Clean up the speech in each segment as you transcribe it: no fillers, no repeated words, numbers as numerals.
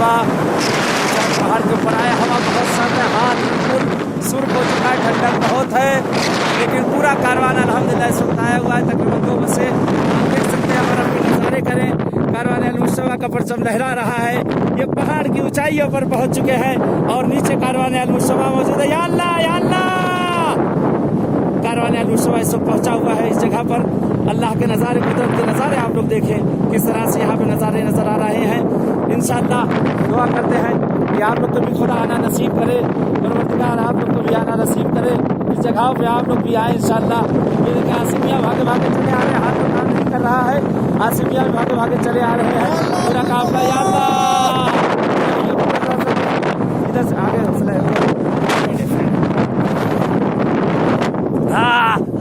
मुशतबा पहाड़ के ऊपर आए। हवा बहुत सर्द है, हाथ बिल्कुल सुर्ख हो चुका है, ठंडक बहुत है, लेकिन पूरा कारवान अल्हम्दुलिल्लाह इस वक्त आया हुआ है तकरीबन 2 बजे। आप देख सकते हैं, बर्फ के नज़ारे करें। कारवान अल मुशतबा का परचम लहरा रहा है। ये पहाड़ की ऊंचाइयों पर पहुंच चुके हैं और नीचे कारवान अल मुशतबा मौजूद है। या अल्लाह या अल्लाह, कारवान अल मुशतबा इस वक्त पहुंचा हुआ है इस जगह पर। अल्लाह के नज़ारे, कुदरत के नज़ारे आप लोग देखें किस तरह से यहाँ पे नज़ारे नज़र आ रहे हैं। इंशाअल्लाह दुआ करते हैं कि आप लोग को भी खुदा आना नसीब करे, परवरदिगार आप लोग को भी आना नसीब करे। इस जगह पे आप लोग भी आए इंशाअल्लाह। ये देखिए आसिमिया भागे भागे चले आ रहे हैं, हाथ में काम नहीं कर रहा है, आसिमिया भी भागे भागे चले आ रहे हैं पूरा काफिला। या अल्लाह, इधर से आगे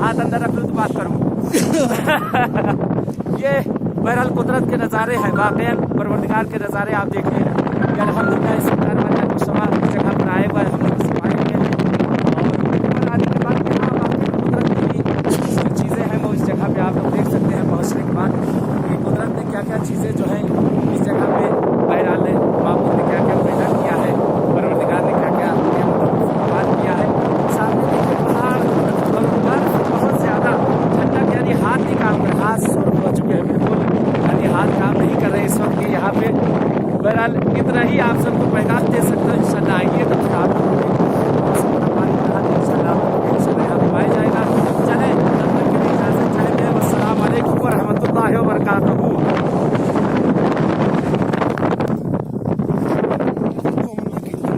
हाथ अंदर रख लूँ तो बात करूँ। ये बहरहाल कुदरत के नज़ारे हैं, वाक़ई परवरदिगार के नज़ारे आप देखिए। अल्हम्दुलिल्लाह इस कारवान अल मुशतबा जगह पर आए हुए हम लोग आए हुए हैं और आने के बाद यहाँ बाकी कुदरत की जो चीज़ें हैं वो इस जगह पे आप लोग देख सकते हैं। पहुँचने के बाद कि कुदरत ने क्या क्या चीज़ें जो हैं इस जगह पे, बहरहाल मामूद ने क्या क्या पैदा किया है, परवरदिगार ने क्या क्या बात किया है। सामने देखिए पहाड़ और बर्फ बहुत ज़्यादा, ठंडक यानी हाथ नहीं काम कर, हाथ सुर्ख हो चुके हैं बिल्कुल, यानी हाथ काम नहीं कर रहे इस वक्त के यहाँ पे। बहरहाल इतना ही आप सबको पैगाम दे सकते हो। इंशाल्लाह आइए तो फिर आप यहाँ पे पाया जाएगा। चले तब तक के लिए इजाज़त चाहते हैं। अस्सलाम वालेकुम व रहमतुल्लाहि व बरकातहू।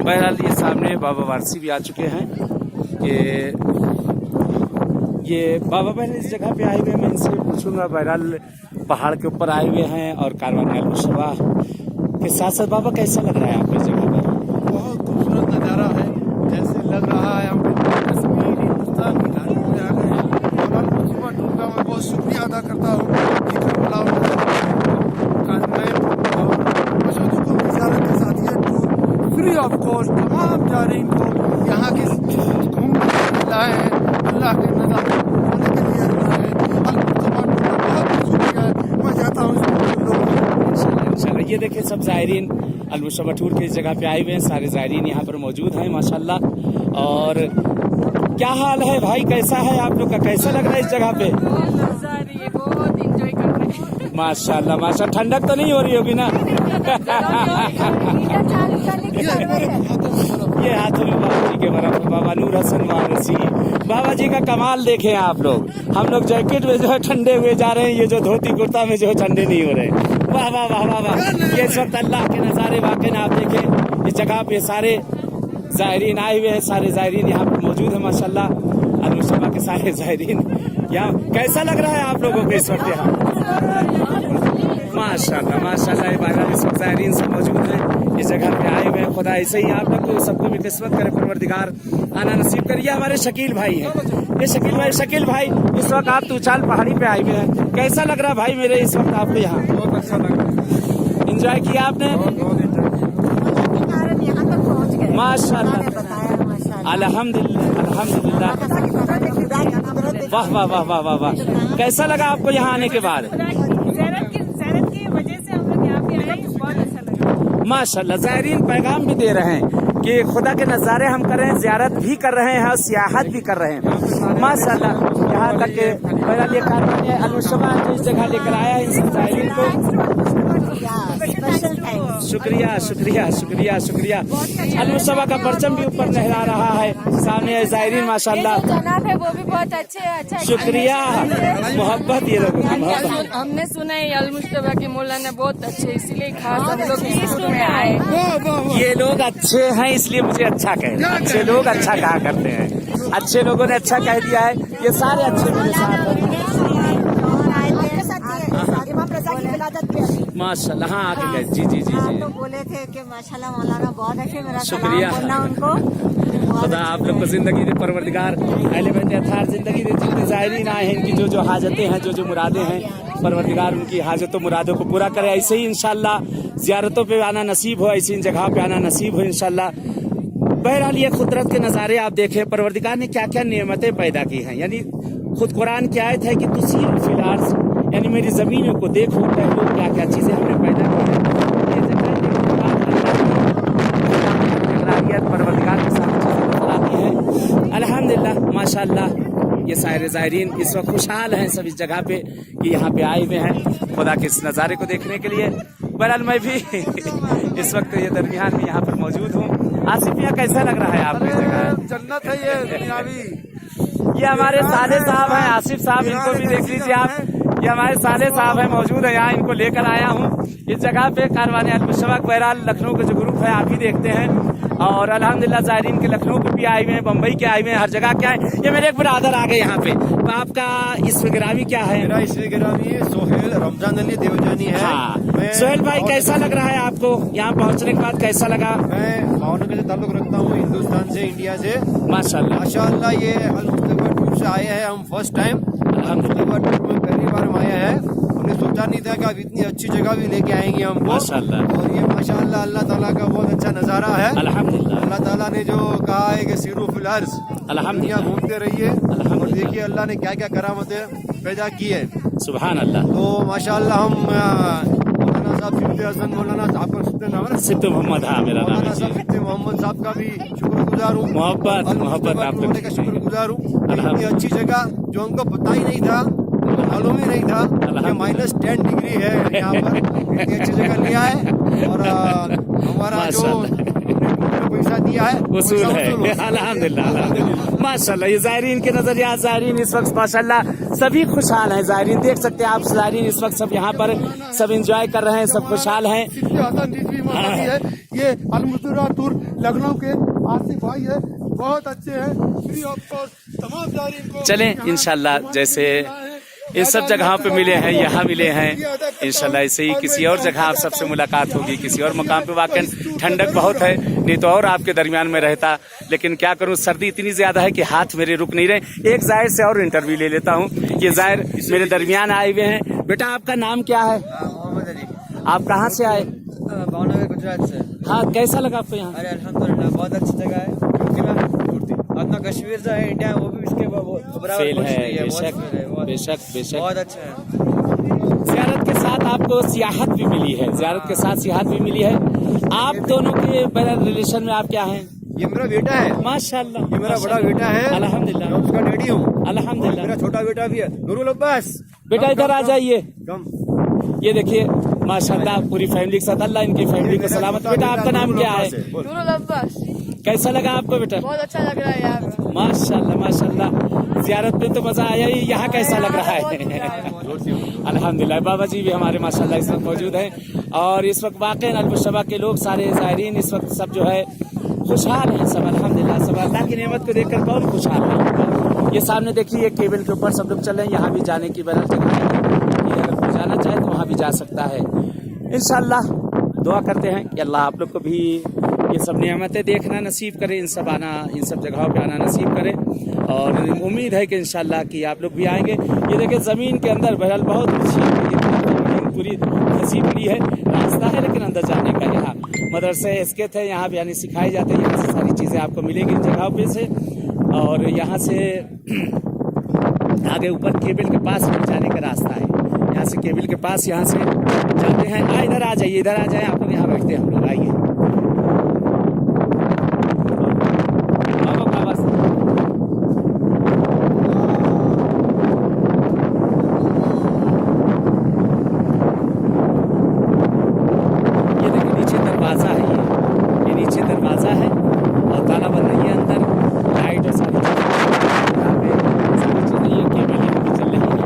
बहरहाल ये सामने बाबा वारसी भी आ चुके हैं। ये बाबा बहन इस जगह पे आए हुए हैं, मैं इनसे पूछूंगा। बहरहाल पहाड़ के ऊपर आए हुए हैं और कारवान अल मुशतबा के साथ साथ बाबा कैसा लग रहा है आपको इस जगह पर? बहुत खूबसूरत नज़ारा है, जैसे लग रहा है हम कश्मीर हिंदुस्तान की घाटी में आ गए हैं। और मुस्लिम टूर का मैं बहुत शुक्रिया अदा करता हूँ कि के साथ ये टूर फ्री ऑफ कॉस्ट तमाम जारीन को यहाँ के घूमने लाए हैं, अल्लाह के नज़ारे होने के लिए लाए हैं। बहुत शुक्रिया मैं चाहता हूँ इंशाल्लाह। ये देखिए सब ज़ायरीन अल मुशतबा टूर के इस जगह पे आए हुए हैं, सारे ज़ायरीन यहाँ पर मौजूद हैं माशाल्लाह। और क्या हाल है भाई, कैसा है आप लोग का, कैसा लग रहा है इस जगह पे? बहुत एंजॉय कर रहे हैं माशाल्लाह माशाल्लाह। ठंडक तो नहीं हो रही होगी ना? ये हाथों में बाबा जी के बर्फ, बाबा नूर हसन वारसी, बाबा जी का कमाल देखें आप लोग। हम लोग जैकेट में जो है ठंडे हुए जा रहे हैं, ये जो धोती कुर्ता में जो है ठंडे नहीं हो रहे। वाह वाह वाह वाह वाह। ये इस वक्त अल्लाह के नज़ारे वाकई आप देखें। इस जगह पे सारे ज़ायरीन आए हुए हैं, सारे ज़ायरीन यहाँ पर मौजूद है माशाल्लाह। अल मुशतबा के सारे ज़ायरीन यहाँ, कैसा लग रहा है आप लोगों को इस वक्त यहाँ? माशाल्लाह माशाल्लाह। ये बाहर इस वक्त ज़ायरीन सब मौजूद हैं, इस जगह पे आए हुए हैं। खुदा ऐसे ही आप लोग को सबको भी किस्मत करे, परवरदिगार आना नसीब करिए। हमारे शकील भाई हैं, ये शकील भाई इस वक्त आप तूचाल पहाड़ी पे आए हुए हैं, कैसा लग रहा है भाई मेरे इस वक्त आपको यहाँ? बहुत अच्छा लग रहा है। एंजॉय किया आपने? माशाल्लाह अल्हम्दुलिल्लाह अल्हम्दुलिल्लाह। वाह वाह वाह वाह वाह वाह। कैसा लगा आपको यहाँ आने के बाद? ज़ियारत की वजह से हम लोग यहाँ पे आए, बहुत अच्छा लगा माशाल्लाह। ज़ायरीन पैगाम भी दे रहे हैं कि खुदा के नज़ारे हम कर रहे हैं, ज़ियारत भी कर रहे हैं और सियाहत भी कर रहे हैं माशाल्लाह। यहाँ तक के बहरहाल ये कारवान अल मुशतबा इस जगह लेकर आया है इन ज़ायरीन को। शुक्रिया शुक्रिया शुक्रिया शुक्रिया। अल मुशतबा का परचम भी ऊपर लहरा रहा है, सामने ज़ायरीन माशाल्लाह। जनाब है वो भी बहुत अच्छा शुक्रिया, मोहब्बत ये लोगों की मोहब्बत। हमने सुना है अल मुशतबा के मौलाना बहुत अच्छे, इसीलिए खास हम लोग इस टूर में आए। ये लोग अच्छे हैं इसलिए मुझे अच्छा कह रहे हैं, अच्छे लोग अच्छा कहा करते हैं, अच्छे लोगों ने अच्छा कह दिया है। ये सारे अच्छे मेरे साथ हैं माशाल्लाह। हाँ आगे गए जी जी जी जी। तो बोले थे कि माशाल्लाह मौलाना बहुत अच्छे, मेरा शुक्रिया। सलाम बोलना उनको। खुदा आप लोग को जिंदगी दे, परवरदिगार अहले बैत अतार जिंदगी दे। जितने ज़ायरीन आए हैं इनकी जो जो हाजतें हैं, जो जो मुरादें हैं, परवरदिगार उनकी हाजतों मुरादों को पूरा करे। ऐसे ही इंशाल्लाह ज़ियारतों पे आना नसीब हो, ऐसी जगह पे आना नसीब हो इंशाल्लाह। बहरहाल ये कुदरत के नज़ारे आप देखें, परवरदिगार ने क्या क्या नेमतें पैदा की हैं। यानी खुद कुरान की आयत है कि तुसीर फिल अर्ज़, यानी मेरी ज़मीनों को देखो, टहलो, क्या क्या चीज़ें हमने पैदा की हैं। ये जगह देखने के बाद माशाल्लाह ये सारे ज़ायरीन इस वक्त खुशहाल हैं सब इस जगह पे कि यहाँ पे आए हुए हैं खुदा के इस नज़ारे को देखने के लिए। बहरहाल मैं भी इस वक्त ये दरमियान में यहाँ पर मौजूद हूँ। आसिफ यहाँ कैसा लग रहा है आपको इस जगह? जन्नत है ये दुनियावी। ये हमारे साले साहब हैं, आसिफ साहब, इनको भी देख लीजिए आप। ये हमारे साले साहब हैं, मौजूद है यहाँ, इनको लेकर आया हूँ इस जगह पे कारवाने अल-मुशव्वक़। बहरहाल लखनऊ का जो ग्रुप है आप ही देखते हैं और अल्हम्दुलिल्लाह ज़ायरीन के लखनऊ के भी आए हुए हैं, बम्बई के आए हुए हैं, हर जगह के आए। ये मेरे एक ब्रदर आ गए यहाँ पे। तो आपका इसमें गिरामी क्या है? मेरा इसमें गिरामी है सोहेल रमजान अली देवजानी है। हाँ। सोहेल भाई कैसा लग रहा है आपको यहाँ पहुँचने के बाद? कैसा लगा? मैं भावनगर से ताल्लुक रखता हूँ, हिंदुस्तान से, इंडिया से। माशाल्लाह माशाल्लाह ये अल मुस्तफा टूर से आए हैं हम फर्स्ट टाइम। अल मुस्तफा टूर में पहली बार हम आए हैं। हमने सोचा नहीं था कि आप इतनी अच्छी जगह भी लेके आएंगे हमको। माशाल्लाह। और ये माशाल्लाह अल्लाह ताला का बहुत अच्छा नजारा है। अल्हम्दुलिल्लाह। अल्लाह ताला ने जो कहा है कि सीरू फिल अर्ज़, दुनिया घूमते रहिए और देखिए अल्लाह ने क्या क्या करामतें पैदा की है। सुभान अल्लाह। तो माशाल्लाह हम मौलाना साहब सिद्दे हसन मौलाना साहब का सिद्दे नाम है सिद्दू मोहम्मद, हाँ मेरा नाम मौलाना है। साहब सिद्दे मोहम्मद साहब का भी शुक्रगुजार हूँ। मोहब्बत आप लोग का शुक्रगुजार हूँ। इतनी अच्छी जगह जो हमको पता ही नहीं था, मालूम ही नहीं था कि -10 डिग्री है यहाँ पर। इतनी अच्छी जगह लिया है और हमारा जो पैसा दिया है वसूल है। अल्हम्दुलिल्लाह अल्हम्दुलिल्लाह माशाल्लाह। ये ज़ायरीन के नजरिया, ज़ायरीन इस वक्त माशाल्लाह सभी खुशहाल हैं। ज़ायरीन देख सकते हैं आप, ज़ायरीन इस वक्त सब यहाँ पर सब एंजॉय कर रहे हैं, सब खुशहाल हैं। ये अल मुस्तफा टूर लखनऊ के आसिफ भाई है, बहुत अच्छे हैं। फ्री ऑफ कॉस्ट तमाम ज़ायरीन को चलें इंशाल्लाह जैसे इन सब जगहों पे मिले हैं, यहाँ मिले हैं, इंशाल्लाह ऐसे ही किसी और जगह आप सबसे मुलाकात होगी, किसी और मकाम पे। वाकई ठंडक बहुत है, नहीं तो और आपके दरमियान में रहता, लेकिन क्या करूं सर्दी इतनी ज्यादा है कि हाथ मेरे रुक नहीं रहे। एक जाहिर से और इंटरव्यू ले लेता हूं। ये जाहिर मेरे दरमियान आए हुए हैं। बेटा आपका नाम क्या है? मोहम्मद अली। आप कहाँ से आए? भावनगर गुजरात से। हाँ, कैसा लगा आपको यहाँ? अरे अल्हम्दुलिल्लाह बहुत अच्छी जगह है, क्योंकि ना अपना कश्मीर जो है इंडिया वो भी इसके बराबर फेल है। बेशक बेशक बेशक बहुत अच्छा है। ज़ियारत के साथ आपको सियाहत भी मिली है, ज़ियारत के साथ सियाहत भी मिली है। आप दोनों के रिलेशन में आप क्या हैं? ये मेरा बेटा है माशाल्लाह। ये मेरा बड़ा बेटा है। अल्हम्दुलिल्लाह। मैं उसका डैडी हूँ। अल्हम्दुलिल्लाह। मेरा छोटा बेटा भी है नूरुल अब्बास। बेटा इधर आ जाइए। कम ये देखिए माशाल्लाह पूरी फैमिली के साथ, अल्लाह इनकी फैमिली को सलामत। बेटा आपका नाम क्या है? नूरुल अब्बास। कैसा लगा आपको बेटा? बहुत अच्छा लग रहा है यार। माशाल्लाह माशाल्लाह। ज़ियारत में तो मजा आया ही, यहाँ कैसा लग रहा है? अल्हम्दुलिल्लाह। बाबा जी भी हमारे माशाल्लाह इस वक्त मौजूद हैं और इस वक्त वाकई अल-मुशव्वक़ के लोग सारे ज़ायरीन इस वक्त सब जो है खुशहाल हैं सब। अल्हम्दुलिल्लाह सब अल्लाह की नेमत को देखकर कौन खुशहाल है। ये सामने देखिए ये केबल के ऊपर सब लोग चल रहे हैं, यहाँ भी जाने की बहरहाल जगह है, ये अगर कोई जाना चाहे तो वहाँ भी जा सकता है। इंशाल्लाह दुआ करते हैं कि अल्लाह आप लोग को भी ये सब नियामतें देखना नसीब करे, इन सब जगहों पे आना नसीब करे और उम्मीद है कि इंशाल्लाह कि आप लोग भी आएंगे। ये देखिए ज़मीन के अंदर बहरहाल बहुत अच्छी पूरी फंसी पड़ी है, रास्ता है लेकिन अंदर जाने का। यहाँ मदरसे एस्केत है, यहाँ भी यानी सिखाए जाते हैं, यहाँ से सारी चीज़ें आपको मिलेंगी इन जगहों पे से। और यहाँ से आगे ऊपर केबल के पास जाने का रास्ता है, यहाँ से केबल के पास यहाँ से जाते हैं। इधर आ जाइए, इधर आ जाए, आप लोग यहाँ बैठते हैं, हम लोग आइए। ये देखिए नीचे दरवाज़ा है, ये नीचे दरवाज़ा है और ताला बंद है। ये अंदर लाइट और सारी चीज़ें ये केबल यहाँ पे चल रही है।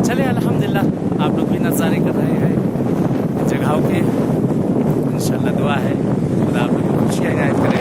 चले अल्हम्दुलिल्लाह आप लोग भी नज़ारे कर रहे हैं जगहों के। इंशाल्लाह दुआ है खुदा आप लोग को खुशियाँ इनायत करें।